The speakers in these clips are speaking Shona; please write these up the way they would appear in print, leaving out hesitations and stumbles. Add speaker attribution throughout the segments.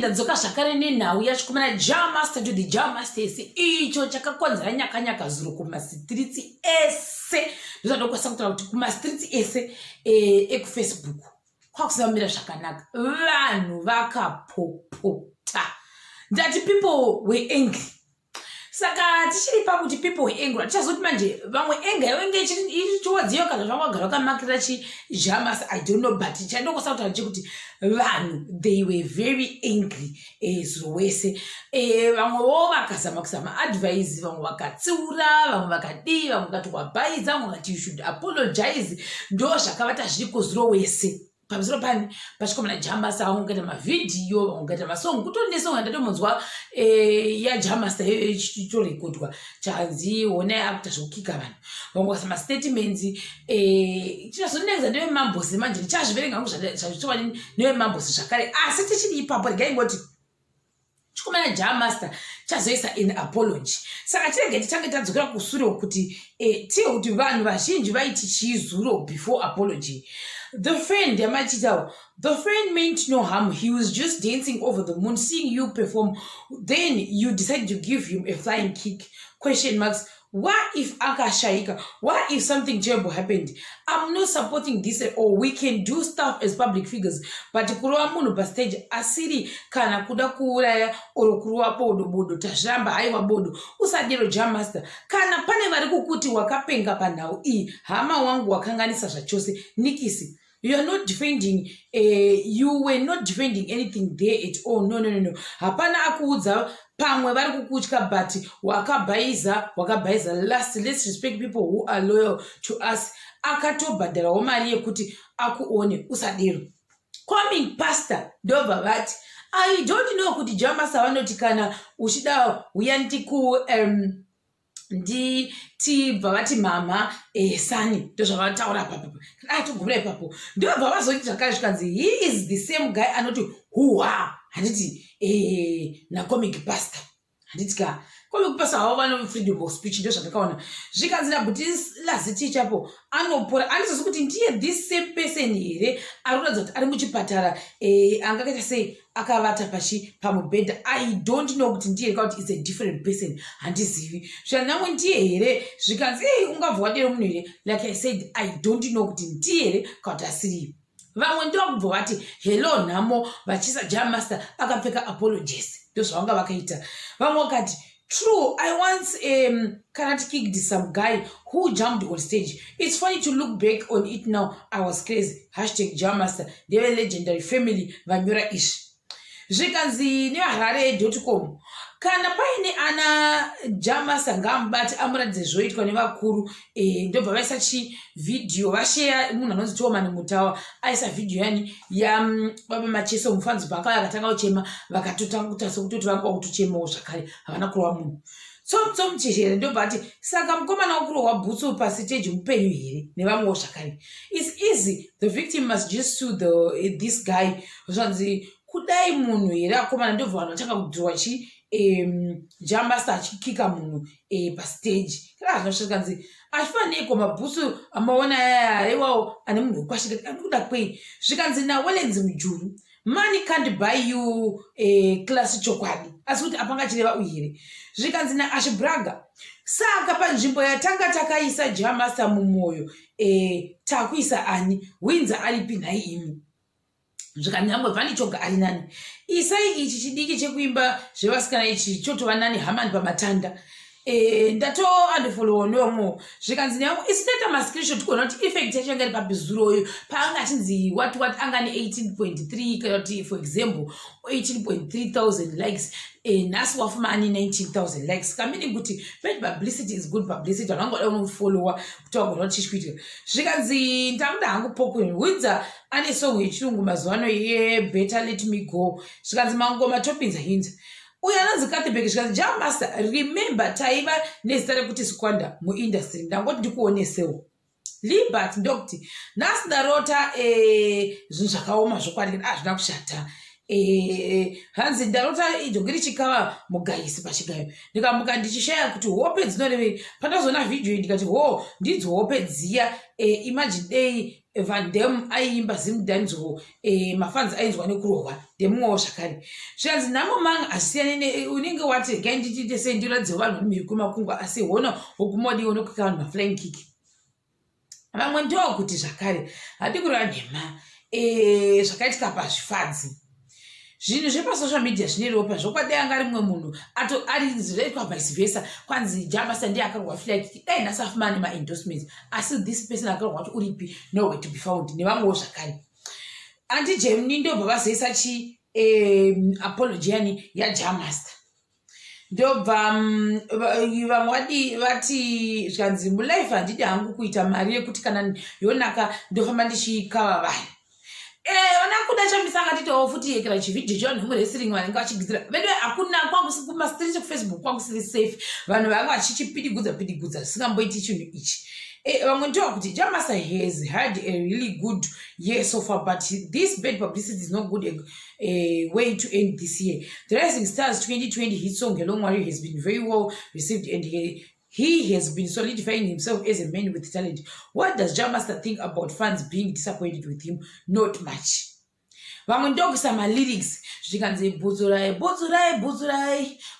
Speaker 1: Ndadzoka zvakare nenhau yacho kumana Jamaster to the Jamasters icho chakakonzera nyakanyaka zuro kumastreets ese ndozvada kukwasa kutaura kuti kumastreets ese ekufacebook kwakusamira zvakanaka vanhu vakapopota ndati people were angry saka tichiri pakuti people were angry tichazoti manje vamwe anger wenge ichiwadziyo kana zvawagara wakamakira chiJamasters I don't know but chandokosa kutaura chekuti vanhu they were very angry zuro wese vamwewo vakazama kusama advise vamwe vakatsiura vamwe vakadii vamwe vakati wabhaidza vamwe vakati you should apologize ndo zvakavata zviriko zuro wese pamusoro pani pachikomana Jamasters vangaita mavidhiyo vangaita masong kutoni nesong ndatomonzwa yaJamasters ichitorekodwa chanzi honai akuita zvokukika vanhu vamwe vakasama statements tinazonenza nevemambosi manje ndichazviverenga hangu zvazvitova nevemambosi zvakare asi tichiri ipapo regai ngoti chikomana Jamasters chazoisa in apology saka tirege titange tadzokera kusure kuti tiye kuti vanhu vazhinji vaiti chizuro before apology. The friend meant no harm. He was just dancing over the moon, seeing you perform. Then you decided to give him a flying kick. Question marks. What if Akashaika? What if something terrible happened? I'm not supporting this at all. We can do stuff as public figures. But kuruwa munu pa stage asiri kana kuda kuuraya oro kuruwa bodo bodo tashamba aiwa bodo usadiro Jamasters kana pane vari kukuti wakapenga panhau iyi hama wangu wakanganisa zvachose nikisi. You are not defending, you were not defending anything there at all. No. Hapana akuudza pamwe vari kukutya but wakabhaiza last. Let's respect people who are loyal to us. Akatobhadharawo mari yekuti akuone usadero. Coming pastor ndobva vati I don't know kuti Jamasters vanoti kana uchida uyandi ku ndibva vati mama sani ndozvavataura papo atogumira ipapo ndobva vazoti zvakare zvikanzi he is the same guy anoti huwa handiti nacomic pastor handiti ka comic pastor havo vano freedom of speech ndozvandakaona zvikanzi nabhuti chapo anopora andizozi kuti ndiye this same person here arikuratidza kuti ari muchipatara angakaita sei akavata pamubhedha I don't know kuti ndiye kuti it's a different person handizivi zvanamwe ndiye here zvikanzi ungabva wadero munhu here like I said I don't know kuti ndiye here kuti asiriyo vamwe ndovakubva vati hello nhamo vachisa Jamasters akapfeka apologies ndozvavanga vakaita vamwe vakati true, I once karate kicked some guy who jumped on stage. It's funny to look back on it now. I was crazy. #Jamasters. They were legendary family. Vanyora ish. Zvikanzi neharare.com. Kana paine ana Jamasters ngambati amuradze zvoitwa nevakuru ndobva vaisa video vashare munhu anonzi Tomani Mutawa aisa video yani ya baba Macheso Mufanzi Bhaka akatanga kuchema vakatotanga kutasa kutoti vanga kutochemawo zvakare havana kurowa munhu tsomu cheshere ndobva ati saka mukomana wakurowa bhutsu pasiteji mupenyu here nevamwewo zvakare. It's easy. The victim must just sue this guy. Zvanzi kudai munhu here akomana ndobva vanhu vatanga kudhirowa Jamasters achikika munhu pastage kana zvinosvikanzi achifaneko mabhusu amaona aiwawo ane munhu wekwashika anokuda kwei zvikanzi nawelenzi mujuru money can't buy you class chokwadi asi kuti apanga chireva uyire zvikanzi naAshbraga saka panzvimbo yatanga takaisa Jamasters mumwoyo takuisa ani winza aripi nhai imi zvikanyangwe vhani choga ari nani isai ichi chidiki chekuimba zvevasikana ichi chotova nani hamani pamatanda ndatounfollowa nomwe zvikanzi neyangu isitaita mascreenshot kuona kuti effect yacho yanga iri pabizuroyo paanga achinzi what angani 18.3 kana kuti for example 18.3,000 likes nhasi wafumani 19,000 likes kamini kuti bad publicity is good publicity vanhu vangoda unofollowa kuti vagona kuti chichiitika zvikanzi ndakuda hangu pokweni widza ane song yechirungu mazuva ano better let me go zvikanzi mangoma topinza hinza uyu anonzi Kathyberg zvikanzi Jamasters remember taiva nezita rekuti squander muindustry ndangoti ndikuonesewo Libert ndokuti nhasi ndarota zvinhu zvakaoma zvokwadi hazvina kushata hanzi ndarota idzoge richikava mugayisi pachigayo ndikamuka ndichishaya kuti hope dzinorevei pandazona video ndikati ndidzo hope dziya imagine dei Van Dem aimba zimdanzo mafans ainzwa nekurohwa ndemumwewo zvakare zvanzi namo manga asiyane unenge wati gai ndichite sendiradze vanhu miri kumakungwa asi hona wokumodi unokuka vanhu maflying kick vamwe ndokuti zvakare hadi kureva nhema zvakaitika pazvifadzi zvinhu zvepasocial media zvine ropa zvokwadi anga ari mumwe munhu ari zvaitwa vice versa kwanzi Jamasta ndiye akarwa flying kick dai nhasi afumana nemaendorsements asi this person akarwa kuti uripi nowhere to be found nevamwewo zvakare anti Germany ndobva vazoisa apology yani yaJamasta ndobva vamwe vati zvanzi mulife handidi hangu kuita mari yekuti kana yonaka ndofamba ndichikava vanhu ona kuda chamisa ngatitowo futi yekera chividhio chavanhu vemuresiring vanenge vachigadzira vedu hakuna kumastreet kufacebook kwakusiri safe vanhu vanga vachichipidigudza zvisingamboiti chinhu ichi vamwe ndova kuti Jamasta has had a really good year so far, but this bad publicity is not good way to end this year. The Rising Stars 2020 hit song Hello Mario has been very well received, and he has been solidifying himself as a man with talent. What does Jamasta think about fans being disappointed with him? Not much. Vamwe ndokusama lyrics zvikanzi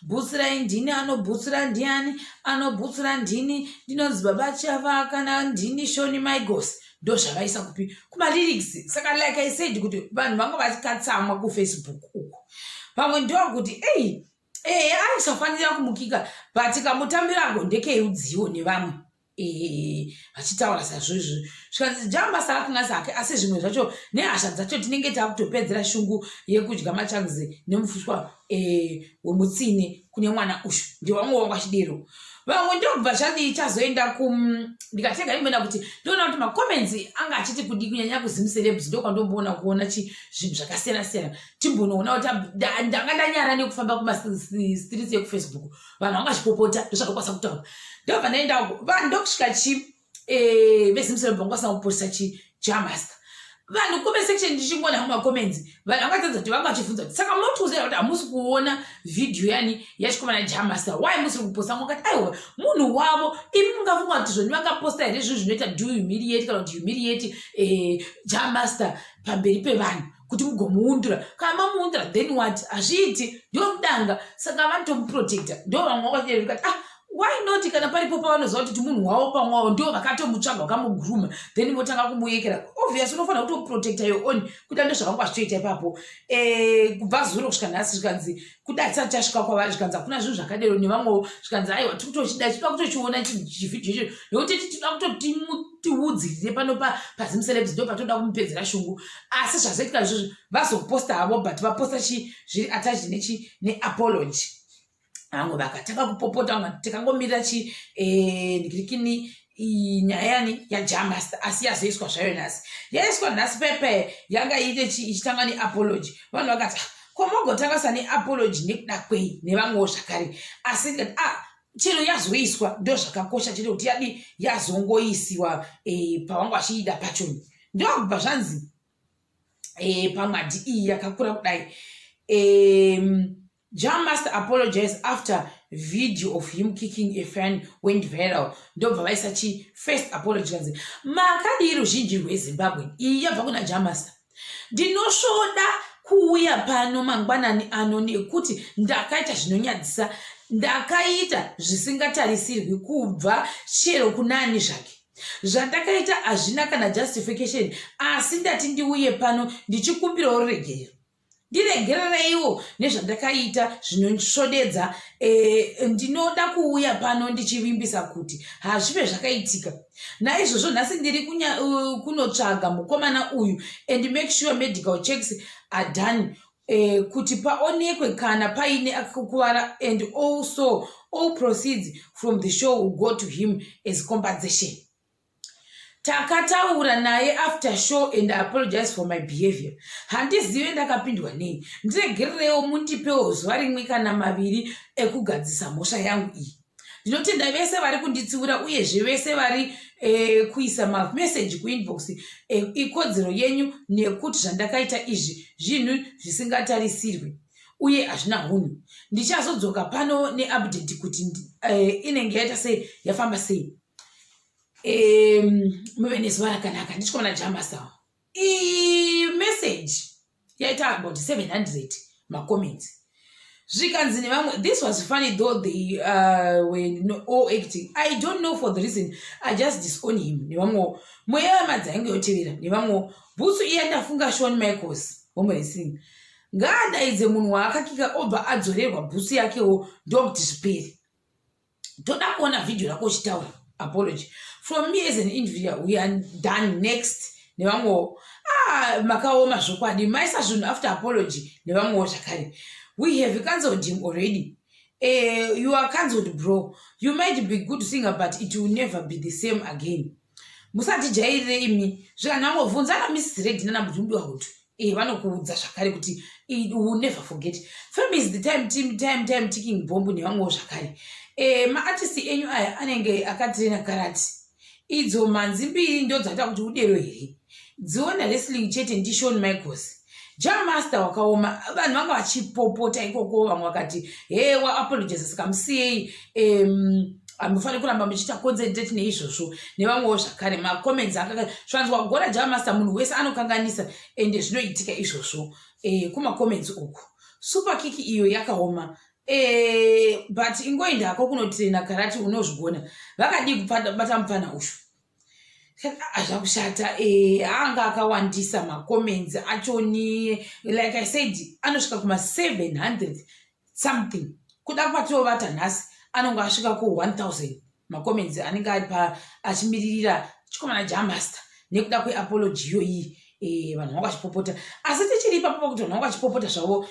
Speaker 1: butsurai ndini anobutsura ndiani anobutsura ndini ndinonzi baba chava kana ndini Shoni Migos ndo zvavaisa kupi kuma lyrics. Saka like I said kuti vanhu vanga vachikatsamwa kufacebook uko vamwe ndokuti aisafanira kumukika but kamutambira gondeke yudziwo nevamwe vachitaura saizvozvo zvikanzi Jamasta akanga zake asi zvimwe zvacho nehasha dzacho tinenge takutopedzera shungu yekudya machanzi nemufuswa wemutsine kune mwana ushu ndivamwe wangachidero vamwe ndobva zvadi chazoenda ndikatega imboenda kuti ndoona kuti macomments anga achiti kudi kunyanya kuzimucelebs ndokandomboona kuona zvinhu zvakasiyana-siyana timbonoona kuti ndanga ndanyara nekufamba kumastreets ekufacebook vanhu vanga vachipopota ndozvakakwanisa kutaura ndobva ndaenda vanhu ndokusvika vezimucelebs vangakwanisa kuposta Jamasta vanhu comment section ndichingona mumacomments vanhu vangatadza kuti vanga vachifunza kuti saka munotiudzira kuti hamusi kuona video yani yachikomana Jamasta why musiri kuposta mukati aiwa munhu wavo imi mungafunga kuti zvoni vangaposta here zvinhu zvinoita do humiliate kana kuti humiliate Jamasta pamberi pevanhu kuti mugomuundura kana mamuundura then what hazviiti ndomudanga saka vanotomuprotecta ndo vamwe vakati why not kana paripo pavanoziva kuti munhu wavo pamwavo ndo vakatomutsvaga vakamuguruma then votanga kumuyekera obviously unofanira kutoprotecta your own kuti ando zvakanga zvitoita ipapo kubva zuro kusvika nhasi zvikanzi kudai tisati tasvika kwavari zvikanzi hakuna zvinhu zvakadero nevamwewo zvikanzi aiwa tikutochida tinoda kutochiona chivhidhio icho nekuti tinoda kutoti tiudzirire pano pazimucelebs ndo patoda kumupedzera shungu asi zvazoitika izvozvo vazoposta havo but vaposta zviri attached neapology vamwe vakatanga kupopota vamwe tikangomirira ndikirikini nyaya yani yaJamasta asi yazoiswa zvayo nhasi yaiswa nhasi pepe yanga ichitanga neapology vanhu vakati komogotangasa neapology nekuda kwei nevamwewo zvakare asi ndikati chero yazoiswa ndo zvakakosha chiri kuti yadi yazongoisiwa pavanga vachiida pachoni ndokubva zvanzi pamwadi iyi yakakura kudai Jamasta apologized after video of him kicking a fan went viral. Ndobva vaisa first apology kanzi makadii ruzhinji rweZimbabwe iyi yabva kuna Jamasta ndinosvoda kuuya pano mangwanani ano nekuti ndakaita zvinonyadzisa ndakaita zvisingatarisirwi kubva chero kunani zvake zvandakaita hazvina kana justification asi ndati ndiuye pano ndichikumbirawo ruregerero ndiregerereiwo nezvandakaita zvinosvodedza ndinoda kuuya pano ndichivimbisa kuti hazvive zvakaitika naizvozvo nhasi ndiri kunotsvaga mukomana uyu and make sure medical checks are done kuti paonekwe kana paine akakuvara and also all proceeds from the show will go to him as compensation. Takataura naye after show and I apologize for my behavior. Handizive ndakapindwa nei. Ndiregererewo mundipewo zuva rimwe kana maviri ekugadzisa mhosva yangu iyi. Ndinotenda vese vari kunditsiura uyezve vese vari kuisa message kuinbox ikodzero yenyu nekuti zvandakaita izvi zvinhu zvisingatarisirwi uye hazvina unhu. Ndichazodzoka pano neupdate kuti inenge yaita sei yafamba sei. muve nezuva rakanaka ndichikomana Jammaster. Message yaita about 700 macomments. Zvikanzi nevamwe, this was funny though they were all acting. I don't know for the reason. I just disown him. Nevamwe mweya madzainge yotevera nevamwe bhutsu iya ndafunga Shawn Michaels womwesing ngadaidze munhu waakakika obva adzorerwa bhutsu yakewo ndokuti zviperi. Toda kuona video rako uchitaura apology. From me as an individual, we are done next. Nevamwe makaoma zvokwadi maisa zvinhu after apology nevamwewo zvakare. We have cancelled him already. You are cancelled, bro. You might be good singer, but it will never be the same again. Musati jaire imi. Zvikanango vunzana Mrs. Red nana mudumbi wa hutu. Vanokuudza zvakare kuti you will never forget. Fame is the time ticking bomb nevamwewo zvakare. Maartisti enyu aya anenge akatraina karate. Idzo manzi mbiri ndo dzata kuti udero here. Dziona wrestling chete ndi Shawn Michaels. Jammaster wakaoma vanhu vanga vachipopota ikoko vamwe vakati wa apologize saka musiyei anofanira kuramba muchiita concentrate neizvozvo nevamwewo zvakare macomments akazvanzwa kugona Jammaster munhu wese anokanganisa ende zvinoitika izvozvo kumacomments uku. Super kick iyo yakaoma but ingoendako kunotraina karate unozvigona vakadi kubata mupana ushu. Zvakushata anga akawandisa macomments achoni, like I said, anosvika kuma 700 something. Kuda patovata nhasi anonga asvika ku 1000 macomments anenge ari pa achimiririra chikomana Jammaster nekuda kweapology yoyi. Vanhu vanga vachipopota asi tichiri ipapo kuti vanhu vanga vachipopota zvavo.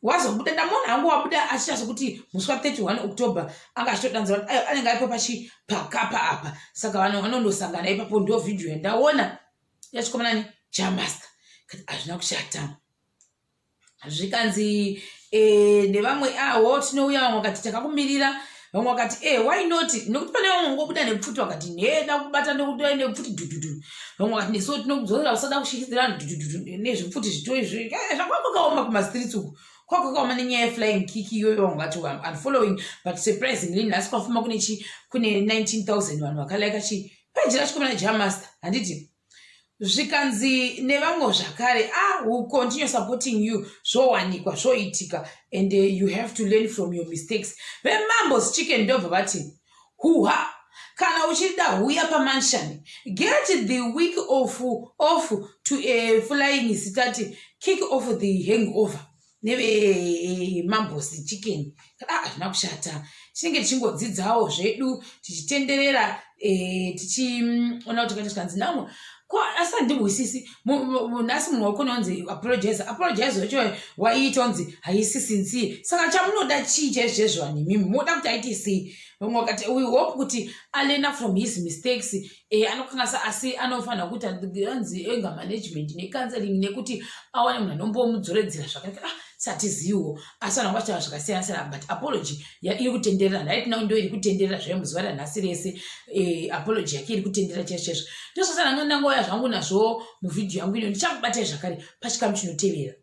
Speaker 1: Wazobuda ndamona hangu wabuda achiita sokuti musi wa31 October anga achitodanza anenge aripo pachipakapa apa. Saka vanhu vanondosangana ipapo ndo video yandaona yachikomana Jammaster kuti hazvina kushata. Zvikanzi nevamwe tinouya vamwe vakati takakumirira vamwe vakati why not, nokuti pane vamwe ngobuda nepfuti vakati neda kubata nekuda nepfuti dududu. Vamwe vakati neso tinokudzorera usada kushikidzira nezvipfuti zvitori zvakakaoma kumastreets uku kwakakaoma nenyaya yeflying kick iyoyo. Vamwe vati I'm following but surprisingly nhasi kwafuma kune 19,000 vanhu vakalaika peji rachikomana Jammaster. Handiti zvikanzi nevamwe zvakare who continue supporting you zvowanikwa zvoitika and you have to learn from your mistakes. Vemambos chicken ndobva vati huha kana uchida huya pamansion get the week off to a flying start kick off the hangover. Neve mambos chicken hazvina kushata. Tinenge tichingodzidzawo zvedu tichitenderera tichiona kuti katikanzi namwe asi handibwisisi nhasi munhu wakona wanzi apologize wacho waiita wanzi haisisinzi. Saka chamunoda chii chaizvezvo vanimimi moda kuti aite sei? Vamwe vakati we hope kuti alena from his mistakes. Anokanasa asi anofanira kuti anzi anger management necounseling nekuti awane munhu anombomudzoredzera zvakanaka. Satiziwo asi vanhu vachitaura zvakasiyana siyana but apology iri kutenderera. Ndaiti nayo ndo iri kutenderera zvaiye muzuva ranhasi rese. Apology yake iri kutenderera chaizvo. Ndosasana nangoya zvangu nazvo muvhidhiyo yangu ino ndichakubatai zvakare pachikamu chinotevera.